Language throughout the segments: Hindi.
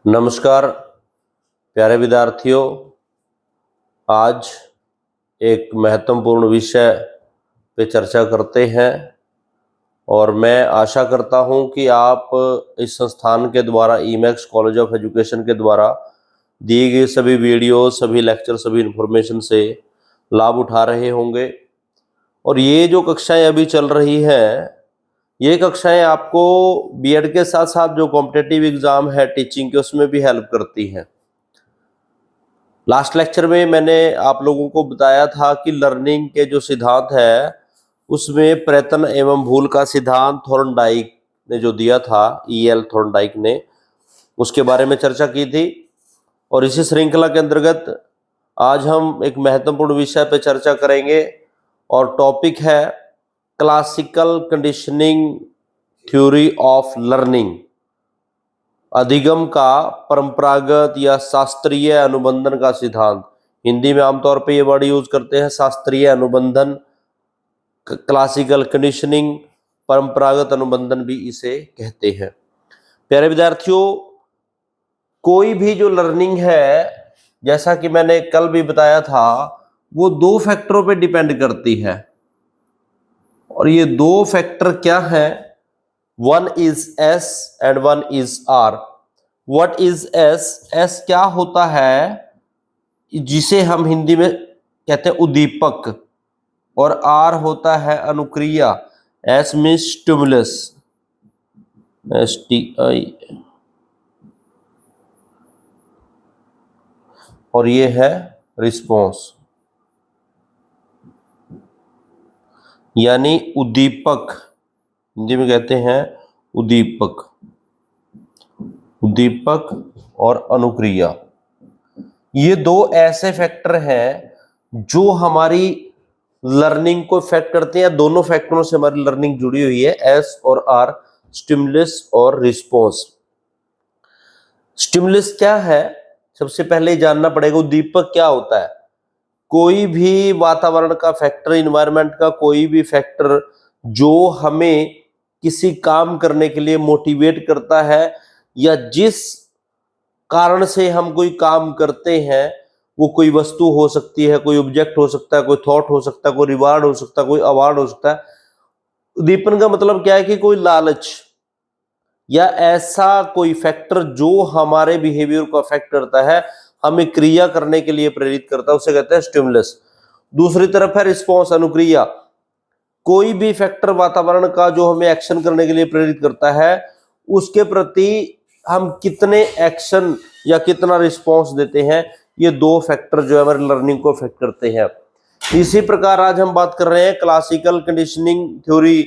नमस्कार प्यारे विद्यार्थियों, आज एक महत्वपूर्ण विषय पे चर्चा करते हैं और मैं आशा करता हूं कि आप इस संस्थान के द्वारा ईमैक्स कॉलेज ऑफ एजुकेशन के द्वारा दिए गए सभी वीडियो, सभी लेक्चर, सभी इन्फॉर्मेशन से लाभ उठा रहे होंगे। और ये जो कक्षाएं अभी चल रही हैं, ये कक्षाएं आपको बीएड के साथ साथ जो कॉम्पिटिटिव एग्जाम है टीचिंग के, उसमें भी हेल्प करती हैं। लास्ट लेक्चर में मैंने आप लोगों को बताया था कि लर्निंग के जो सिद्धांत है उसमें प्रयत्न एवं भूल का सिद्धांत थॉर्नडाइक ने जो दिया था, ईएल थॉर्नडाइक ने, उसके बारे में चर्चा की थी। और इसी श्रृंखला के अंतर्गत आज हम एक महत्वपूर्ण विषय पर चर्चा करेंगे और टॉपिक है classical conditioning theory of learning, अधिगम का परंपरागत या शास्त्रीय अनुबंधन का सिद्धांत। हिंदी में आमतौर पे ये वर्ड यूज करते हैं, शास्त्रीय अनुबंधन, क्लासिकल कंडीशनिंग, परंपरागत अनुबंधन भी इसे कहते हैं। प्यारे विद्यार्थियों, कोई भी जो लर्निंग है, जैसा कि मैंने कल भी बताया था, वो दो फैक्टरों पे डिपेंड करती है। और ये दो फैक्टर क्या है? One is s and one is r. What is s? S क्या होता है, जिसे हम हिंदी में कहते हैं उद्दीपक, और आर होता है अनुक्रिया। एस मीन्स स्टिमुलस, STI, और ये है रिस्पॉन्स, यानी उद्दीपक। हिंदी में कहते हैं उद्दीपक, उद्दीपक और अनुक्रिया। ये दो ऐसे फैक्टर हैं जो हमारी लर्निंग को इफेक्ट करते हैं। दोनों फैक्टरों से हमारी लर्निंग जुड़ी हुई है, एस और आर, स्टिमुलस और रिस्पॉन्स। स्टिमुलस क्या है, सबसे पहले जानना पड़ेगा। उद्दीपक क्या होता है? कोई भी वातावरण का फैक्टर, इन्वायरमेंट का कोई भी फैक्टर जो हमें किसी काम करने के लिए मोटिवेट करता है, या जिस कारण से हम कोई काम करते हैं, वो कोई वस्तु हो सकती है, कोई ऑब्जेक्ट हो सकता है, कोई थॉट हो सकता है, कोई रिवार्ड हो सकता है, कोई अवार्ड हो सकता है। उद्दीपन का मतलब क्या है कि कोई लालच या ऐसा कोई फैक्टर जो हमारे बिहेवियर को अफेक्ट करता है, हमें क्रिया करने के लिए प्रेरित करता है, उसे कहते हैं स्टिमुलस। दूसरी तरफ है रिस्पॉन्स, अनुक्रिया। कोई भी फैक्टर वातावरण का जो हमें एक्शन करने के लिए प्रेरित करता है, उसके प्रति हम कितने एक्शन या कितना रिस्पॉन्स देते हैं, ये दो फैक्टर जो है हमारी लर्निंग को अफेक्ट करते हैं। इसी प्रकार आज हम बात कर रहे हैं classical conditioning theory,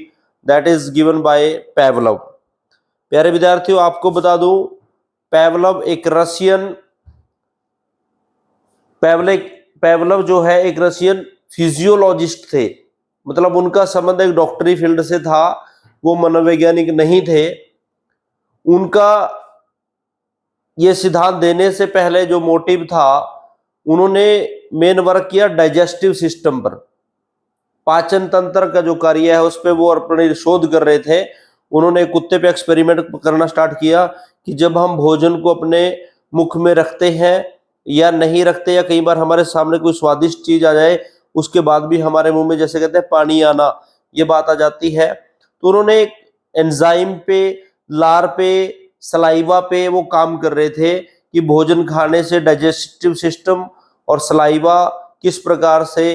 that is given by Pavlov. प्यारे विद्यार्थियों, आपको बता दूं, पेवलोव एक रशियन, पेवलोव जो है एक रशियन फिजियोलॉजिस्ट थे। मतलब उनका संबंध एक डॉक्टरी फील्ड से था, वो मनोवैज्ञानिक नहीं थे। उनका ये सिद्धांत देने से पहले जो मोटिव था, उन्होंने मेन वर्क किया डाइजेस्टिव सिस्टम पर, पाचन तंत्र का जो कार्य है उस पर वो अपनी शोध कर रहे थे। उन्होंने कुत्ते पे एक्सपेरिमेंट करना स्टार्ट किया कि जब हम भोजन को अपने मुख में रखते हैं या नहीं रखते, या कई बार हमारे सामने कोई स्वादिष्ट चीज आ जाए, उसके बाद भी हमारे मुंह में जैसे कहते हैं पानी आना, ये बात आ जाती है। तो उन्होंने एक एंजाइम पे, लार पे, सलाइवा पे वो काम कर रहे थे कि भोजन खाने से डाइजेस्टिव सिस्टम और सलाइवा किस प्रकार से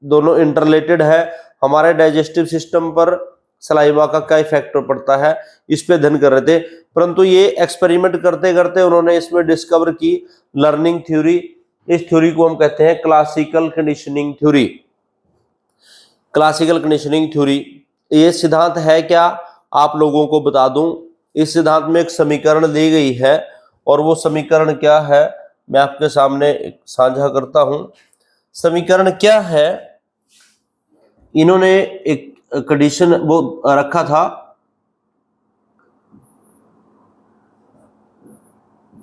दोनों इंटरलेटेड है, हमारे डाइजेस्टिव सिस्टम पर सलाइवा का क्या इफेक्ट पड़ता है, इस पे अध्ययन कर रहे थे। परंतु ये एक्सपेरिमेंट करते करते उन्होंने इसमें डिस्कवर की लर्निंग थ्योरी। इस थ्योरी को हम कहते हैं classical conditioning theory. Classical conditioning theory, ये सिद्धांत है क्या, आप लोगों को बता दूं। इस सिद्धांत में एक समीकरण दी गई है, और वो समीकरण क्या है मैं आपके सामने साझा करता हूं। समीकरण क्या है, इन्होंने एक कंडीशन वो रखा था,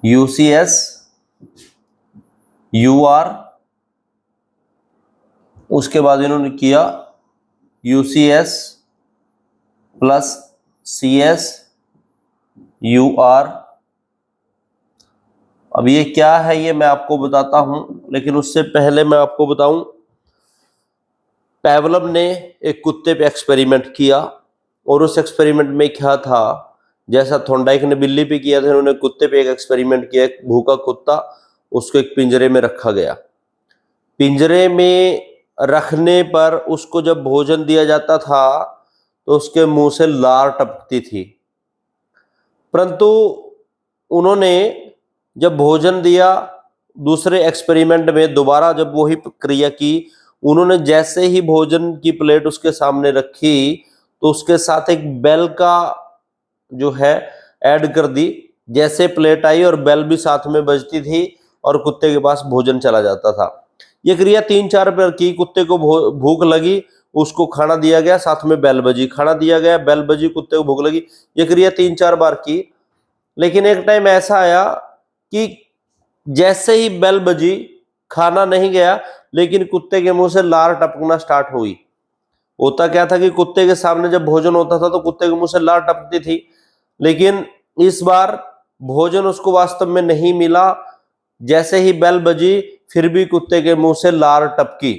UCS UR, उसके बाद इन्होंने किया UCS प्लस CS UR अब ये क्या है ये मैं आपको बताता हूं, लेकिन उससे पहले मैं आपको बताऊं, पेवलव ने एक कुत्ते पे एक्सपेरिमेंट किया और उस एक्सपेरिमेंट में क्या था, जैसा थॉर्नडाइक ने बिल्ली पे किया था, उन्होंने कुत्ते पे एक एक्सपेरिमेंट किया। एक भूखा कुत्ता, उसको एक पिंजरे में रखा गया। पिंजरे में रखने पर उसको जब भोजन दिया जाता था तो उसके मुंह से लार टपकती थी, परंतु उन्होंने जब भोजन दिया, दूसरे एक्सपेरिमेंट में दोबारा जब वही प्रक्रिया की, उन्होंने जैसे ही भोजन की प्लेट उसके सामने रखी तो उसके साथ एक बेल का जो है ऐड कर दी। जैसे प्लेट आई और बेल भी साथ में बजती थी और कुत्ते के पास भोजन चला जाता था। ये क्रिया 3-4 बार की। कुत्ते को भूख लगी, उसको खाना दिया गया, साथ में बेल बजी, खाना दिया गया, बेल बजी, कुत्ते को भूख लगी। ये क्रिया 3-4 बार की। लेकिन एक टाइम ऐसा आया कि जैसे ही बेल बजी, खाना नहीं गया, लेकिन कुत्ते के मुंह से लार टपकना स्टार्ट हुई। होता क्या था कि कुत्ते के सामने जब भोजन होता था तो कुत्ते के मुंह से लार टपकती थी, लेकिन इस बार भोजन उसको वास्तव में नहीं मिला। जैसे ही बेल बजी, फिर भी कुत्ते के मुंह से लार टपकी।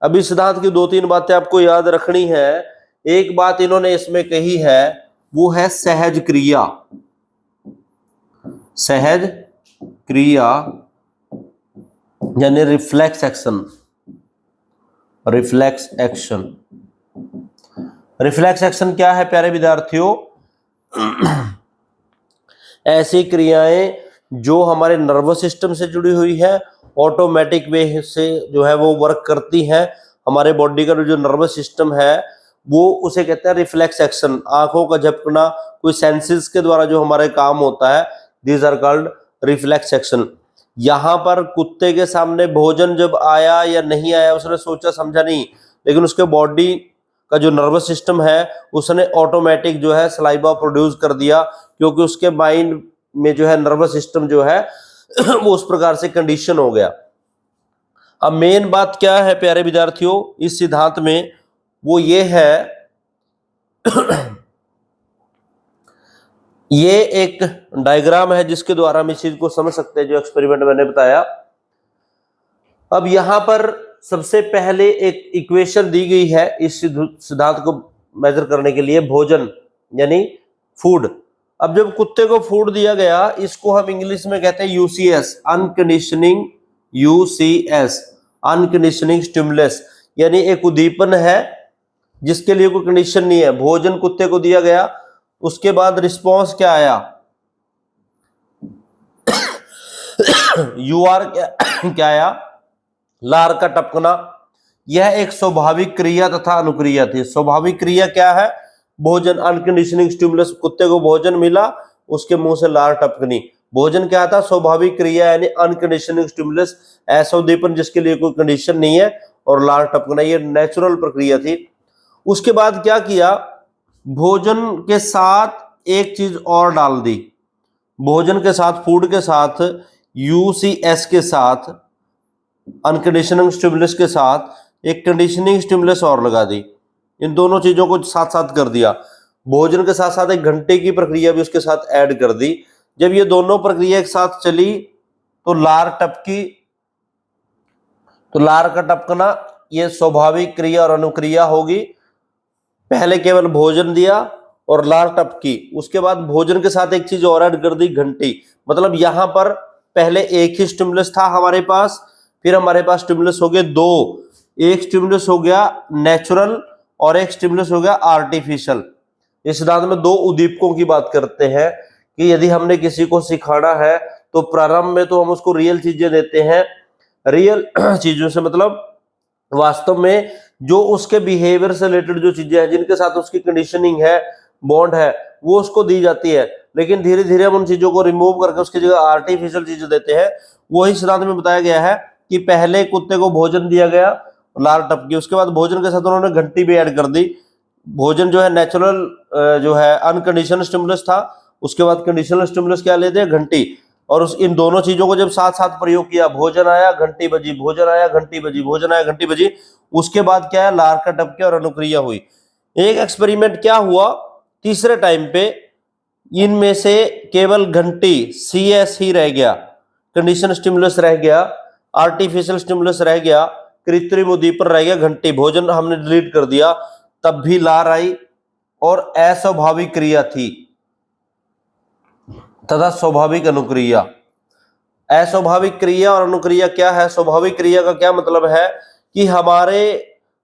अब इस सिद्धांत की 2-3 बातें आपको याद रखनी है। एक बात इन्होंने इसमें कही है, वो है सहज क्रिया। सहज क्रिया यानी reflex action. Reflex action, reflex action क्या है प्यारे विद्यार्थियों? ऐसी क्रियाएं जो हमारे नर्वस सिस्टम से जुड़ी हुई है, ऑटोमेटिक वे से जो है वो वर्क करती हैं। हमारे बॉडी का जो नर्वस सिस्टम है वो उसे कहते हैं रिफ्लेक्स एक्शन। आंखों का झपकना, कोई सेंसेस के द्वारा जो हमारे काम होता है, these are called reflex action. यहां पर कुत्ते के सामने भोजन जब आया या नहीं आया, उसने सोचा समझा नहीं, लेकिन उसके बॉडी का जो नर्वस सिस्टम है उसने ऑटोमेटिक जो है सलाइवा प्रोड्यूस कर दिया, क्योंकि उसके माइंड में जो है नर्वस सिस्टम जो है वो उस प्रकार से कंडीशन हो गया। अब मेन बात क्या है प्यारे विद्यार्थियों इस सिद्धांत में, वो ये है ये एक डायग्राम है जिसके द्वारा हम इस चीज को समझ सकते हैं, जो एक्सपेरिमेंट मैंने बताया। अब यहां पर सबसे पहले एक इक्वेशन दी गई है इस सिद्धांत को मेजर करने के लिए, भोजन यानी फूड। अब जब कुत्ते को फूड दिया गया, इसको हम इंग्लिश में कहते हैं यूसीएस, अनकंडीशनिंग, यूसीएस, अनकंडीशनिंग स्टिमुलस, यानी एक उद्दीपन है जिसके लिए कोई कंडीशन नहीं है। भोजन कुत्ते को दिया गया, उसके बाद रिस्पॉन्स क्या आया, यूआर क्या आया, लार का टपकना। यह एक स्वाभाविक क्रिया तथा अनुक्रिया थी। स्वाभाविक क्रिया क्या है? भोजन, अनकंडीशनिंग स्टिमुलस, कुत्ते को भोजन मिला, उसके मुंह से लार टपकनी। भोजन क्या था? स्वाभाविक क्रिया यानी अनकंडीशनिंग स्टिमुलस, ऐसा उद्दीपन जिसके लिए कोई कंडीशन नहीं है, और लार टपकना, ये नेचुरल प्रक्रिया थी। उसके बाद क्या किया, भोजन के साथ एक चीज और डाल दी। भोजन के साथ, फूड के साथ, यूसीएस के साथ, अनकंडीशनिंग स्टिमुलस के साथ एक कंडीशनिंग स्टिमुलस और लगा दी। इन दोनों चीजों को साथ साथ कर दिया। भोजन के साथ साथ एक घंटे की प्रक्रिया भी उसके साथ ऐड कर दी। जब ये दोनों प्रक्रिया एक साथ चली तो लार टपकी। तो लार का टपकना ये स्वाभाविक क्रिया और अनुक्रिया होगी। पहले केवल भोजन दिया और लार टपकी, उसके बाद भोजन के साथ एक चीज और ऐड कर दी, घंटी। मतलब यहां पर पहले एक ही स्टिमुलस था हमारे पास, फिर हमारे पास स्टिमुलस हो गए दो। एक स्टिमुलस हो गया नेचुरल और एक स्टिमुलस हो गया आर्टिफिशियल। इस सिद्धांत में दो उद्दीपकों की बात करते हैं कि यदि हमने किसी को सिखाना है तो प्रारंभ में तो हम उसको रियल चीजें देते हैं। रियल चीजों से मतलब वास्तव में जो उसके बिहेवियर से रिलेटेड जो चीजें हैं, जिनके साथ उसकी कंडीशनिंग है, बॉन्ड है, वो उसको दी जाती है। लेकिन धीरे धीरे हम उन चीजों को रिमूव करके उसकी जगह आर्टिफिशियल चीजें देते हैं। वही सिद्धांत में बताया गया है कि पहले कुत्ते को भोजन दिया गया, लार टपकी, उसके बाद भोजन के साथ उन्होंने घंटी भी ऐड कर दी। भोजन जो है नेचुरल जो है अनकंडीशनल स्टिमुलस था, उसके बाद कंडीशनल स्टिमुलस क्या लेते हैं, घंटी। और इन दोनों चीजों को जब साथ साथ प्रयोग किया, भोजन आया घंटी बजी, भोजन आया घंटी बजी, भोजन आया घंटी बजी, उसके बाद क्या है, लार का टपके और अनुक्रिया हुई। एक एक्सपेरिमेंट क्या हुआ, तीसरे टाइम पे इनमें से केवल घंटी, सीएस ही रह गया। कंडीशन स्टिमुलस रह गया, आर्टिफिशियल स्टिमुलस रह गया, कृत्रिम उद्दीपन रह गया, घंटी, भोजन हमने डिलीट कर दिया, तब भी लार आई और अस्वाभाविक क्रिया थी तथा स्वाभाविक अनुक्रिया। अस्वाभाविक क्रिया और अनुक्रिया क्या है? स्वाभाविक क्रिया का क्या मतलब है कि हमारे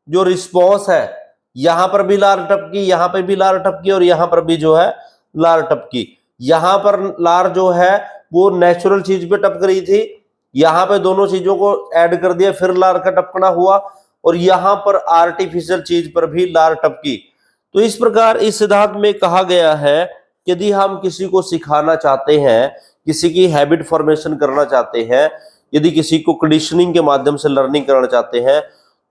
जो रिस्पॉन्स है, यहां पर भी लार टपकी, यहां पर भी लार टपकी और यहां पर भी जो है लार टपकी। यहां पर लार जो है वो नेचुरल चीज पे टपक रही थी, यहां पे दोनों चीजों को ऐड कर दिया, फिर लार का टपकना हुआ, और यहां पर आर्टिफिशियल चीज पर भी लार टपकी। तो इस प्रकार इस सिद्धांत में कहा गया है यदि हम किसी को सिखाना चाहते हैं, किसी की हैबिट फॉर्मेशन करना चाहते हैं, यदि किसी को कंडीशनिंग के माध्यम से लर्निंग कराना चाहते हैं,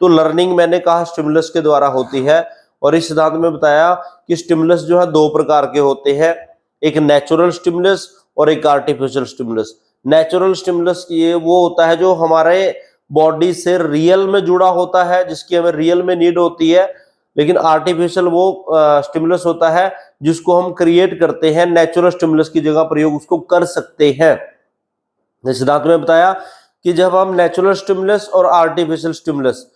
तो लर्निंग मैंने कहा स्टिमुलस के द्वारा होती है। और इस सिद्धांत में बताया कि स्टिमुलस जो है दो प्रकार के होते हैं, एक नेचुरल स्टिमुलस और एक आर्टिफिशियल स्टिमुलस। नेचुरल स्टिमुलस ये वो होता है जो हमारे बॉडी से रियल में जुड़ा होता है, जिसकी हमें रियल में नीड होती है। लेकिन आर्टिफिशियल वो स्टिमुलस होता है जिसको हम क्रिएट करते हैं, नेचुरल स्टिमुलस की जगह प्रयोग उसको कर सकते हैं। सिद्धांत में बताया कि जब हम नेचुरल स्टिमुलस और आर्टिफिशियल स्टिमुलस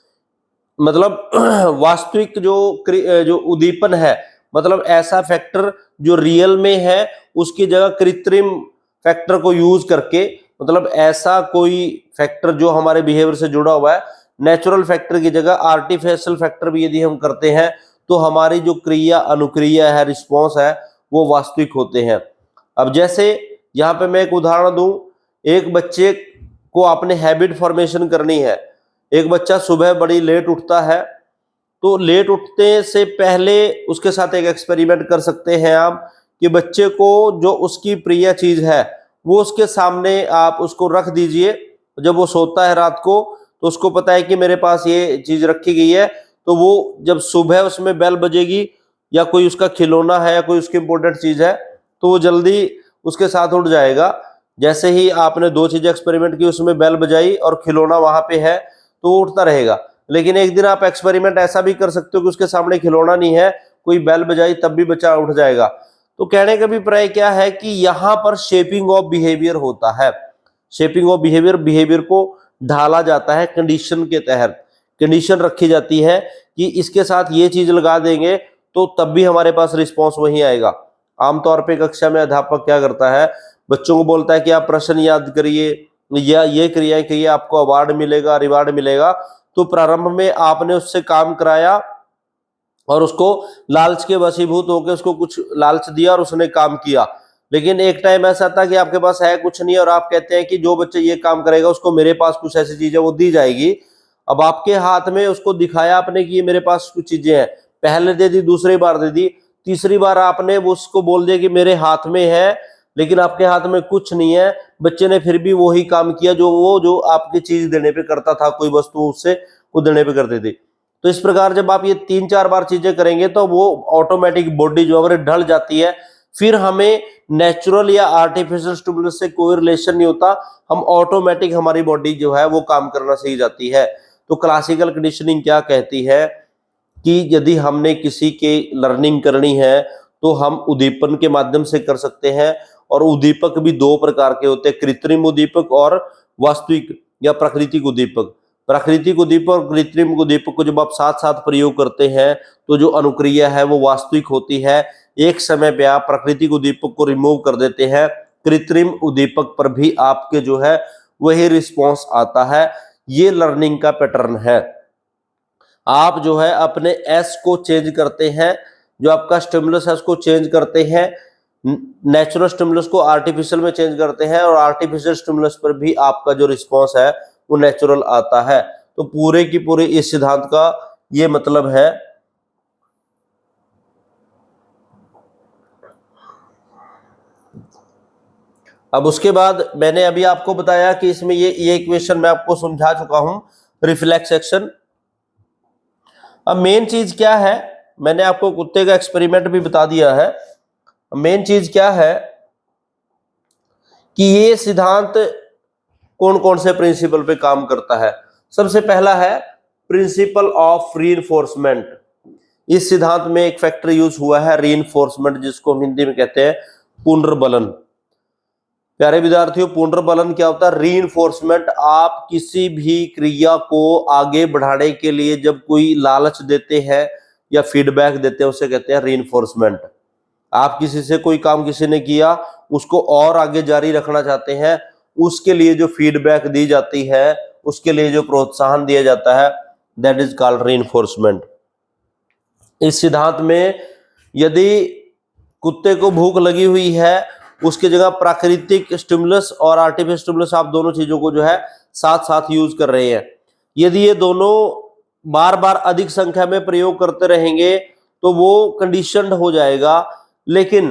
मतलब वास्तविक जो उद्दीपन है, मतलब ऐसा फैक्टर जो रियल में है उसकी जगह कृत्रिम फैक्टर को यूज करके, मतलब ऐसा कोई फैक्टर जो हमारे बिहेवियर से जुड़ा हुआ है, नेचुरल फैक्टर की जगह आर्टिफिशियल फैक्टर भी यदि हम करते हैं तो हमारी जो क्रिया अनुक्रिया है, रिस्पॉन्स है, वो वास्तविक होते हैं। अब जैसे यहाँ पे मैं एक उदाहरण दूं, एक बच्चे को आपने हैबिट फॉर्मेशन करनी है। एक बच्चा सुबह बड़ी लेट उठता है, तो लेट उठने से पहले उसके साथ एक एक्सपेरिमेंट कर सकते हैं आप कि बच्चे को जो उसकी प्रिय चीज है वो उसके सामने आप उसको रख दीजिए। जब वो सोता है रात को तो उसको पता है कि मेरे पास ये चीज रखी गई है, तो वो जब सुबह उसमें बेल बजेगी या कोई उसका खिलौना है या कोई उसकी इंपॉर्टेंट चीज है तो वो जल्दी उसके साथ उठ जाएगा। जैसे ही आपने दो चीजें एक्सपेरिमेंट की, उसमें बेल बजाई और खिलौना वहां पे है, तो वो उठता रहेगा। लेकिन एक दिन आप एक्सपेरिमेंट ऐसा भी कर सकते हो कि उसके सामने खिलौना नहीं है, कोई बेल बजाई, तब भी बच्चा उठ जाएगा। तो कहने का अभिप्राय क्या है कि यहाँ पर शेपिंग ऑफ बिहेवियर होता है। शेपिंग ऑफ बिहेवियर, बिहेवियर को ढाला जाता है कंडीशन के तहत। कंडीशन रखी जाती है कि इसके साथ ये चीज लगा देंगे तो तब भी हमारे पास रिस्पॉन्स वही आएगा। आमतौर पर कक्षा में अध्यापक क्या करता है, बच्चों को बोलता है कि आप प्रश्न याद करिए या ये क्रियाएं करिए, आपको अवार्ड मिलेगा, रिवार्ड मिलेगा। तो प्रारंभ में आपने उससे काम कराया और उसको लालच के वशीभूत होकर उसको कुछ लालच दिया और उसने काम किया। लेकिन एक टाइम ऐसा था कि आपके पास है कुछ नहीं और आप कहते हैं कि जो बच्चे ये काम करेगा उसको मेरे पास कुछ ऐसी चीजें वो दी जाएगी। अब आपके हाथ में उसको दिखाया आपने कि ये मेरे पास कुछ चीजें हैं, पहले दे दी, दूसरी बार दे दी, तीसरी बार आपने उसको बोल दिया कि मेरे हाथ में है, लेकिन आपके हाथ में कुछ नहीं है। बच्चे ने फिर भी वही काम किया जो आपकी चीज देने पे करता था, कोई वस्तु उससे वो देने पे करते थे। तो इस प्रकार जब आप ये 3-4 बार चीजें करेंगे तो वो ऑटोमेटिक बॉडी जो है ढल जाती है। फिर हमें नेचुरल या आर्टिफिशियल स्टिमुलस से कोई रिलेशन नहीं होता, हम ऑटोमेटिक हमारी बॉडी जो है वो काम करना सीख जाती है। तो क्लासिकल कंडीशनिंग क्या कहती है कि यदि हमने किसी की लर्निंग करनी है तो हम उद्दीपन के माध्यम से कर सकते हैं। और उद्दीपक भी दो प्रकार के होते हैं, कृत्रिम उद्दीपक और वास्तविक या प्राकृतिक उद्दीपक। प्राकृतिक उद्दीपक और कृत्रिम उद्दीपक को जब आप साथ साथ प्रयोग करते हैं तो जो अनुक्रिया है वो वास्तविक होती है। एक समय पे आप प्राकृतिक उद्दीपक को रिमूव कर देते हैं, कृत्रिम उद्दीपक पर भी आपके जो है वही रिस्पॉन्स आता है। ये लर्निंग का पैटर्न है। आप जो है अपने एस को चेंज करते हैं, जो आपका स्टिमुलस है उसको चेंज करते हैं, नेचुरल स्टिमुलस को आर्टिफिशियल में चेंज करते हैं और आर्टिफिशियल स्टिमुलस पर भी आपका जो रिस्पॉन्स है वो नेचुरल आता है। तो पूरे की पूरे इस सिद्धांत का ये मतलब है। अब उसके बाद मैंने अभी आपको बताया कि इसमें ये इक्वेशन मैं आपको समझा चुका हूं, रिफ्लेक्स एक्शन। अब मेन चीज क्या है, मैंने आपको कुत्ते का एक्सपेरिमेंट भी बता दिया है। मेन चीज क्या है कि ये सिद्धांत कौन कौन से प्रिंसिपल पे काम करता है। सबसे पहला है प्रिंसिपल ऑफ रीइंफोर्समेंट। इस सिद्धांत में एक फैक्टर यूज हुआ है रीइंफोर्समेंट, जिसको हम हिंदी में कहते हैं पुनर्बलन। प्यारे विद्यार्थियों, पुनर्बलन क्या होता है? रीइंफोर्समेंट। आप किसी भी क्रिया को आगे बढ़ाने के लिए जब कोई लालच देते हैं या फीडबैक देते हैं, उसे कहते हैं रीइंफोर्समेंट। आप किसी से कोई काम किसी ने किया, उसको और आगे जारी रखना चाहते हैं, उसके लिए जो फीडबैक दी जाती है, उसके लिए जो प्रोत्साहन दिया जाता है, दैट इज कॉल्ड रीइंफोर्समेंट। इस सिद्धांत में यदि कुत्ते को भूख लगी हुई है, उसकी जगह प्राकृतिक स्टिमुलस और आर्टिफिशियल स्टिमुलस, आप दोनों चीजों को जो है साथ साथ यूज कर रहे हैं। यदि ये दोनों बार बार अधिक संख्या में प्रयोग करते रहेंगे तो वो कंडीशनड हो जाएगा। लेकिन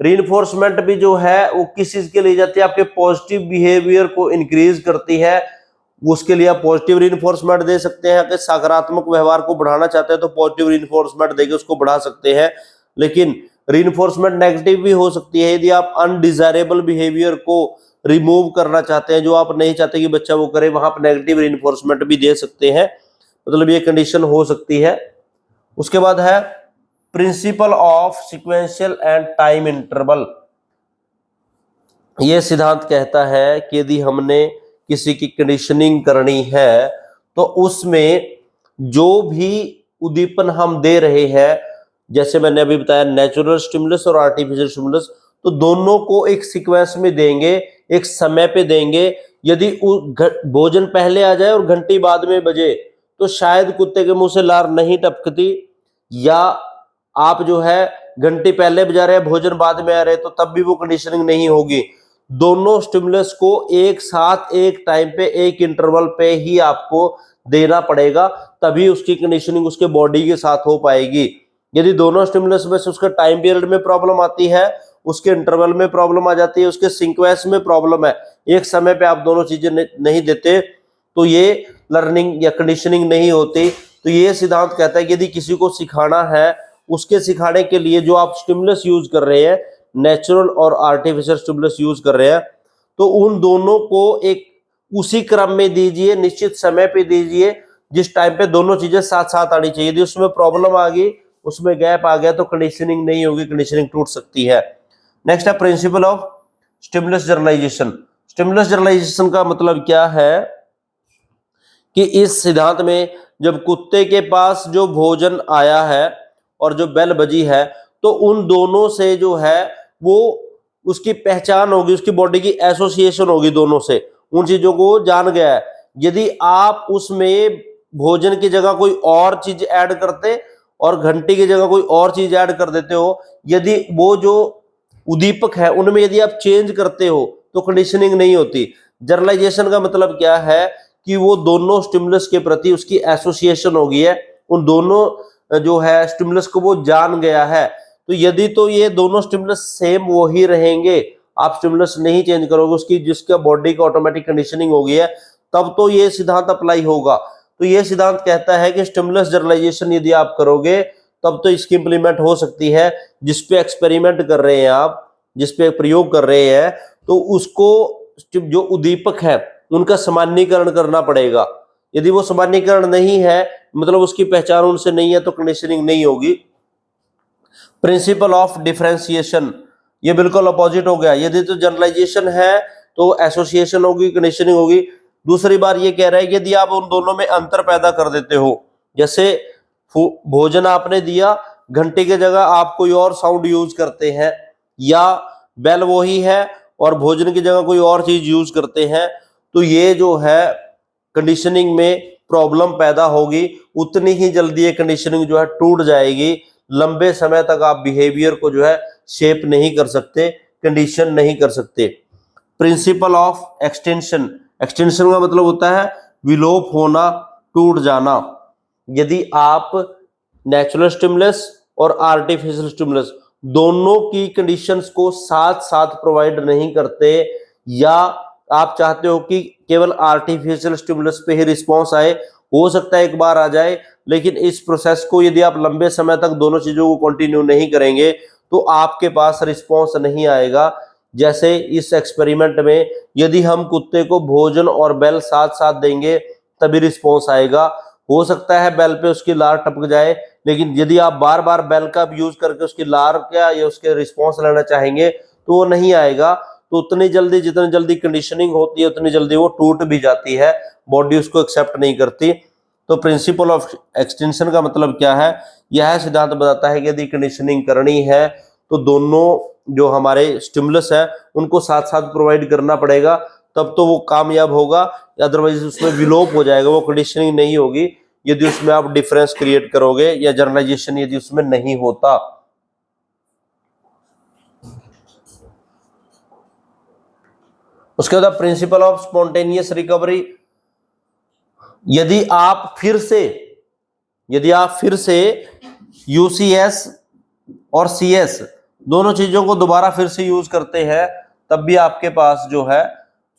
रीइंफोर्समेंट भी जो है वो किस चीज के लिए जाती है? आपके पॉजिटिव बिहेवियर को इंक्रीज करती है। उसके लिए आप पॉजिटिव रीइंफोर्समेंट दे सकते हैं। अगर सकारात्मक व्यवहार को बढ़ाना चाहते हैं तो पॉजिटिव रीइंफोर्समेंट देके उसको बढ़ा सकते हैं। लेकिन रीइंफोर्समेंट नेगेटिव भी हो सकती है। यदि आप अनडिजायरेबल बिहेवियर को रिमूव करना चाहते हैं, जो आप नहीं चाहते कि बच्चा वो करे, वहां पर नेगेटिव रीइंफोर्समेंट भी दे सकते हैं। मतलब ये कंडीशन हो सकती है। उसके बाद है principle of sequential and time interval. यह सिद्धांत कहता है कि यदि हमने किसी की कंडीशनिंग करनी है तो उसमें जो भी उद्दीपन हम दे रहे हैं, जैसे मैंने अभी बताया नेचुरल स्टिमुलस और आर्टिफिशियल स्टिमुलस, तो दोनों को एक सीक्वेंस में देंगे, एक समय पे देंगे। यदि भोजन पहले आ जाए और घंटी बाद में बजे तो शायद कुत्ते के मुंह से लार नहीं टपकती, या आप जो है घंटी पहले बजा रहे हैं भोजन बाद में आ रहे तो तब भी वो कंडीशनिंग नहीं होगी। दोनों स्टिमुलस को एक साथ एक टाइम पे एक इंटरवल पे ही आपको देना पड़ेगा, तभी उसकी कंडीशनिंग उसके बॉडी के साथ हो पाएगी। यदि दोनों स्टिमुलस में से उसका टाइम पीरियड में प्रॉब्लम आती है, उसके इंटरवल में प्रॉब्लम आ जाती है, उसके सीक्वेंस में प्रॉब्लम है, एक समय पे आप दोनों चीजें नहीं देते, तो ये लर्निंग या कंडीशनिंग नहीं होती। तो ये सिद्धांत कहता है कि यदि किसी को सिखाना है, उसके सिखाने के लिए जो आप स्टिमुलस यूज कर रहे हैं, नेचुरल और आर्टिफिशियल स्टिमुलस यूज कर रहे हैं, तो उन दोनों को एक उसी क्रम में दीजिए, निश्चित समय पे दीजिए, जिस टाइम पे दोनों चीजें साथ साथ आनी चाहिए। यदि उसमें प्रॉब्लम आ गई, उसमें गैप आ गया, तो कंडीशनिंग नहीं होगी, कंडीशनिंग टूट सकती है। नेक्स्ट है principle of stimulus generalization. Stimulus generalization का मतलब क्या है कि इस सिद्धांत में जब कुत्ते के पास जो भोजन आया है और जो बेल बजी है, तो उन दोनों से जो है वो उसकी पहचान होगी, उसकी बॉडी की एसोसिएशन होगी, दोनों से उन चीजों को जान गया है। यदि आप उसमें भोजन की जगह कोई और चीज ऐड करते और घंटी की जगह कोई और चीज ऐड कर देते हो, यदि वो जो उद्दीपक है उनमें यदि आप चेंज करते हो तो कंडीशनिंग नहीं होती। जनरलाइजेशन का मतलब क्या है कि वो दोनों स्टिमुलस के प्रति उसकी एसोसिएशन हो गई है, उन दोनों जो है स्टिमुलस को वो जान गया है। तो यदि तो ये दोनों स्टिमुलस सेम वो ही रहेंगे, आप स्टिमुलस नहीं चेंज करोगे, उसकी जिसका बॉडी का ऑटोमेटिक कंडीशनिंग हो गई है, तब तो ये सिद्धांत अप्लाई होगा। तो ये सिद्धांत कहता है कि स्टिमुलस जनरलाइजेशन यदि आप करोगे तब तो इसकी इंप्लीमेंट हो सकती है। जिसपे एक्सपेरिमेंट कर रहे हैं आप, जिसपे प्रयोग कर रहे हैं, तो उसको जो उद्दीपक है उनका सामान्यीकरण करना पड़ेगा। यदि वो सामान्यीकरण नहीं है, मतलब उसकी पहचान उनसे नहीं है, तो कंडीशनिंग नहीं होगी। प्रिंसिपल ऑफ डिफरेंशिएशन, ये बिल्कुल अपोजिट हो गया। यदि तो जनरलाइजेशन है तो एसोसिएशन होगी, कंडीशनिंग होगी। दूसरी बार ये कह रहा है कि यदि आप उन दोनों में अंतर पैदा कर देते हो, जैसे भोजन आपने दिया, घंटी की जगह आप कोई और साउंड यूज करते हैं, या बेल वही है और भोजन की जगह कोई और चीज यूज करते हैं, तो ये जो है कंडीशनिंग में प्रॉब्लम पैदा होगी। उतनी ही जल्दी ये कंडीशनिंग जो है टूट जाएगी। लंबे समय तक आप बिहेवियर को जो है शेप नहीं कर सकते, कंडीशन नहीं कर सकते। प्रिंसिपल ऑफ एक्सटेंशन, एक्सटेंशन का मतलब होता है विलोप होना, टूट जाना। यदि आप नेचुरल स्टिमुलस और आर्टिफिशियल स्टिमुलस दोनों की कंडीशंस को साथ साथ प्रोवाइड नहीं करते, या आप चाहते हो कि केवल आर्टिफिशियल स्टिमुलस पे ही रिस्पॉन्स आए, हो सकता है एक बार आ जाए, लेकिन इस प्रोसेस को यदि आप लंबे समय तक दोनों चीजों को कंटिन्यू नहीं करेंगे तो आपके पास रिस्पॉन्स नहीं आएगा। जैसे इस एक्सपेरिमेंट में यदि हम कुत्ते को भोजन और बेल साथ साथ देंगे तभी रिस्पॉन्स आएगा। हो सकता है बेल पे उसकी लार टपक जाए, लेकिन यदि आप बार बार बेल का यूज करके उसकी लार क्या या उसके रिस्पॉन्स लेना चाहेंगे तो वो नहीं आएगा। तो उतनी जल्दी, जितनी जल्दी कंडीशनिंग होती है उतनी जल्दी वो टूट भी जाती है, बॉडी उसको एक्सेप्ट नहीं करती। तो प्रिंसिपल ऑफ एक्सटेंशन का मतलब क्या है? यह सिद्धांत बताता है कि यदि कंडीशनिंग करनी है तो दोनों जो हमारे स्टिमुलस है उनको साथ साथ प्रोवाइड करना पड़ेगा, तब तो वो कामयाब होगा, अदरवाइज उसमें विलोप हो जाएगा, वो कंडीशनिंग नहीं होगी यदि उसमें आप डिफरेंस क्रिएट करोगे या जनरलाइजेशन यदि उसमें नहीं होता। उसके बाद प्रिंसिपल ऑफ स्पॉन्टेनियस रिकवरी, यदि आप फिर से यूसीएस और सीएस दोनों चीजों को दोबारा फिर से यूज करते हैं, तब भी आपके पास जो है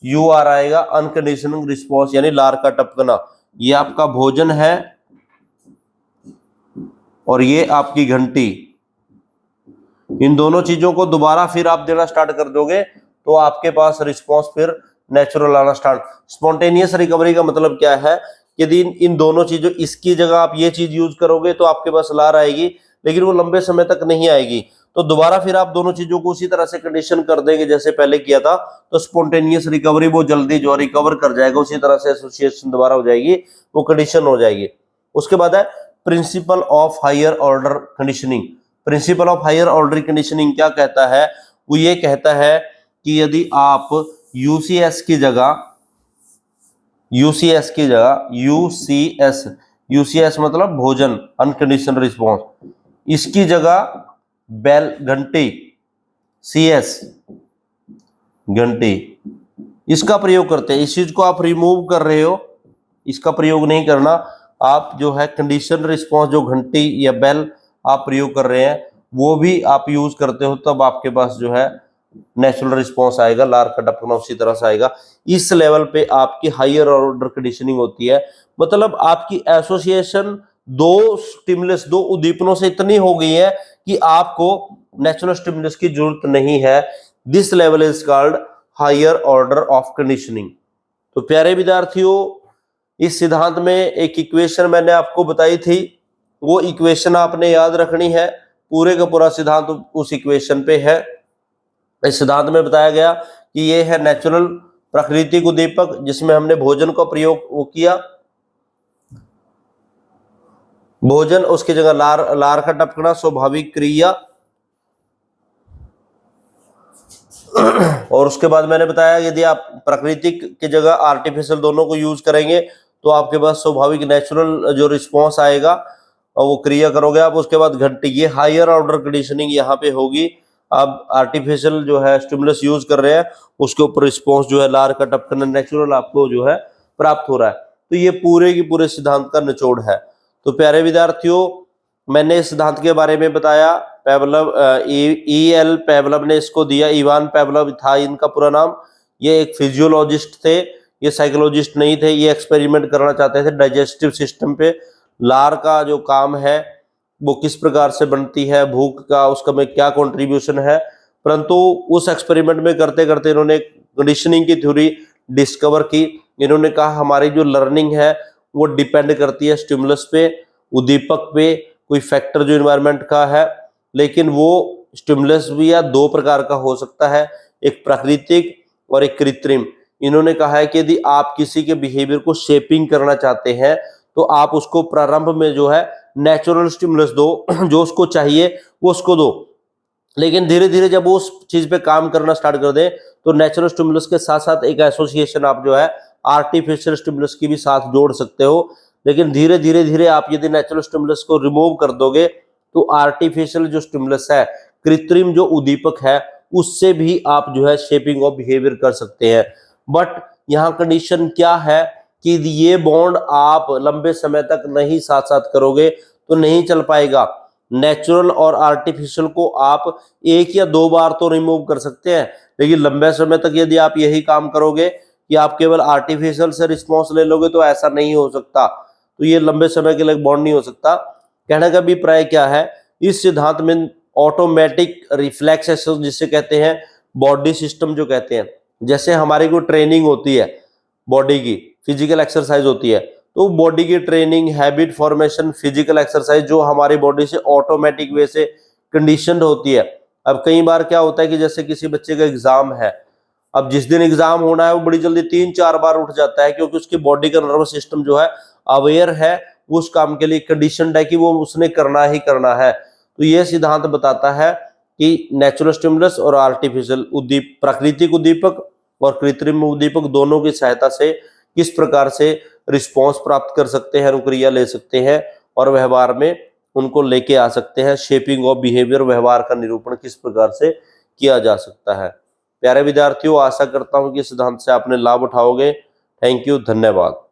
यूआर आएगा, अनकंडीशनल रिस्पॉन्स, यानी लार का टपकना। ये आपका भोजन है और ये आपकी घंटी, इन दोनों चीजों को दोबारा फिर आप देना स्टार्ट कर दोगे तो आपके पास रिस्पॉन्स फिर नेचुरल आना स्टार्ट। स्पॉन्टेनियस रिकवरी का मतलब क्या है? यदि इन दोनों चीजों, इसकी जगह आप ये चीज यूज करोगे तो आपके पास लार आएगी, लेकिन वो लंबे समय तक नहीं आएगी, तो दोबारा फिर आप दोनों चीजों को उसी तरह से कंडीशन कर देंगे जैसे पहले किया था, तो स्पॉन्टेनियस रिकवरी वो जल्दी जो रिकवर कर जाएगा, उसी तरह से एसोसिएशन दोबारा हो जाएगी, वो कंडीशन हो जाएगी। उसके बाद है principle of higher order conditioning. Principle of higher order conditioning क्या कहता है? वो ये कहता है कि यदि आप यूसीएस की जगह यूसीएस मतलब भोजन, अनकंडीशनल रिस्पॉन्स, इसकी जगह बेल, घंटी, सीएस घंटी, इसका प्रयोग करते हैं। इस चीज को आप रिमूव कर रहे हो, इसका प्रयोग नहीं करना, आप जो है कंडीशन रिस्पॉन्स जो घंटी या बेल आप प्रयोग कर रहे हैं वो भी आप यूज करते हो, तब आपके पास जो है नेचुरल रिस्पॉन्स आएगा, लार का टपकना उसी तरह से आएगा। इस लेवल पे आपकी हायर ऑर्डर कंडीशनिंग होती है, मतलब आपकी एसोसिएशन दो स्टिमुलस, दो उद्दीपनों से इतनी हो गई है कि आपको नेचुरल स्टिमुलस की जरूरत नहीं है। This level is called higher order of conditioning. तो प्यारे विद्यार्थियों, इस सिद्धांत में एक इक्वेशन मैंने आपको बताई थी, वो इक्वेशन आपने याद रखनी है, पूरे का पूरा सिद्धांत उस इक्वेशन पे है। इस सिद्धांत में बताया गया कि ये है नेचुरल प्राकृतिक उद्दीपक, जिसमें हमने भोजन का प्रयोग वो किया, भोजन, उसकी जगह लार का टपकना स्वाभाविक क्रिया, और उसके बाद मैंने बताया यदि आप प्राकृतिक की जगह आर्टिफिशियल दोनों को यूज करेंगे तो आपके पास स्वाभाविक नेचुरल जो रिस्पॉन्स आएगा और वो क्रिया करोगे आप। उसके बाद घंटी, ये हायर ऑर्डर कंडीशनिंग यहाँ पे होगी। आप आर्टिफिशियल जो है स्टिमुलस यूज कर रहे हैं, उसके ऊपर रिस्पॉन्स जो है लार का टपकना नेचुरल आपको जो है प्राप्त हो रहा है। तो ये पूरे की पूरे सिद्धांत का निचोड़ है। तो प्यारे विद्यार्थियों, मैंने इस सिद्धांत के बारे में बताया। पेवलव, E.L. पेवलव ने इसको दिया, इवान पेवलव था इनका पूरा नाम। ये एक फिजियोलॉजिस्ट थे, ये साइकोलॉजिस्ट नहीं थे। ये एक्सपेरिमेंट करना चाहते थे डाइजेस्टिव सिस्टम पे, लार का जो काम है वो किस प्रकार से बनती है, भूख का उसका में क्या कंट्रीब्यूशन है। परंतु उस एक्सपेरिमेंट में करते करते इन्होंने कंडीशनिंग की थ्योरी डिस्कवर की। इन्होंने कहा हमारी जो लर्निंग है वो डिपेंड करती है स्टिमुलस पे, उद्दीपक पे, कोई फैक्टर जो इन्वायरमेंट का है, लेकिन वो स्टिमुलस भी या दो प्रकार का हो सकता है, एक प्राकृतिक और एक कृत्रिम। इन्होंने कहा है कि यदि आप किसी के बिहेवियर को शेपिंग करना चाहते हैं तो आप उसको प्रारंभ में जो है नेचुरल स्टिमुलस दो, जो उसको चाहिए वो उसको दो, लेकिन धीरे धीरे जब वो उस चीज पे काम करना स्टार्ट कर दे तो नेचुरल स्टिमुलस के साथ साथ एक एसोसिएशन आप जो है आर्टिफिशियल स्टिमुलस की भी साथ जोड़ सकते हो। लेकिन धीरे धीरे धीरे आप यदि नेचुरल स्टिमुलस को रिमूव कर दोगे तो आर्टिफिशियल जो स्टिमुलस है, कृत्रिम जो उद्दीपक है, उससे भी आप जो है शेपिंग ऑफ बिहेवियर कर सकते हैं। बट यहाँ कंडीशन क्या है कि ये बॉन्ड आप लंबे समय तक नहीं साथ साथ करोगे तो नहीं चल पाएगा। नेचुरल और आर्टिफिशियल को आप एक या दो बार तो रिमूव कर सकते हैं, लेकिन लंबे समय तक यदि आप यही काम करोगे कि आप केवल आर्टिफिशियल से रिस्पॉन्स ले लोगे तो ऐसा नहीं हो सकता। तो ये लंबे समय के लिए बॉन्ड नहीं हो सकता। कहने का अभिप्राय क्या है, इस सिद्धांत में ऑटोमेटिक रिफ्लेक्सेस जिसे कहते हैं, बॉडी सिस्टम जो कहते हैं, जैसे हमारी कोई ट्रेनिंग होती है बॉडी की, फिजिकल एक्सरसाइज होती है, तो बॉडी की training, habit formation, physical exercise जो हमारी बॉडी से ऑटोमेटिक वे से कंडीशनड होती है। अब कई बार क्या होता है कि जैसे किसी बच्चे का एग्जाम है, अब जिस दिन एग्जाम होना है वो बड़ी जल्दी 3-4 बार उठ जाता है, क्योंकि उसकी बॉडी का नर्वस सिस्टम जो है अवेयर है, वो उस काम के लिए कंडीशनड है कि वो उसने करना ही करना है। तो ये सिद्धांत बताता है कि नेचुरल स्टिमुलस और आर्टिफिशियल प्राकृतिक उद्दीपक और कृत्रिम उद्दीपक दोनों की सहायता से किस प्रकार से रिस्पॉन्स प्राप्त कर सकते हैं, अनुक्रिया ले सकते हैं और व्यवहार में उनको लेके आ सकते हैं। शेपिंग ऑफ बिहेवियर, व्यवहार का निरूपण किस प्रकार से किया जा सकता है। प्यारे विद्यार्थियों, आशा करता हूं कि सिद्धांत से आपने लाभ उठाओगे। थैंक यू, धन्यवाद।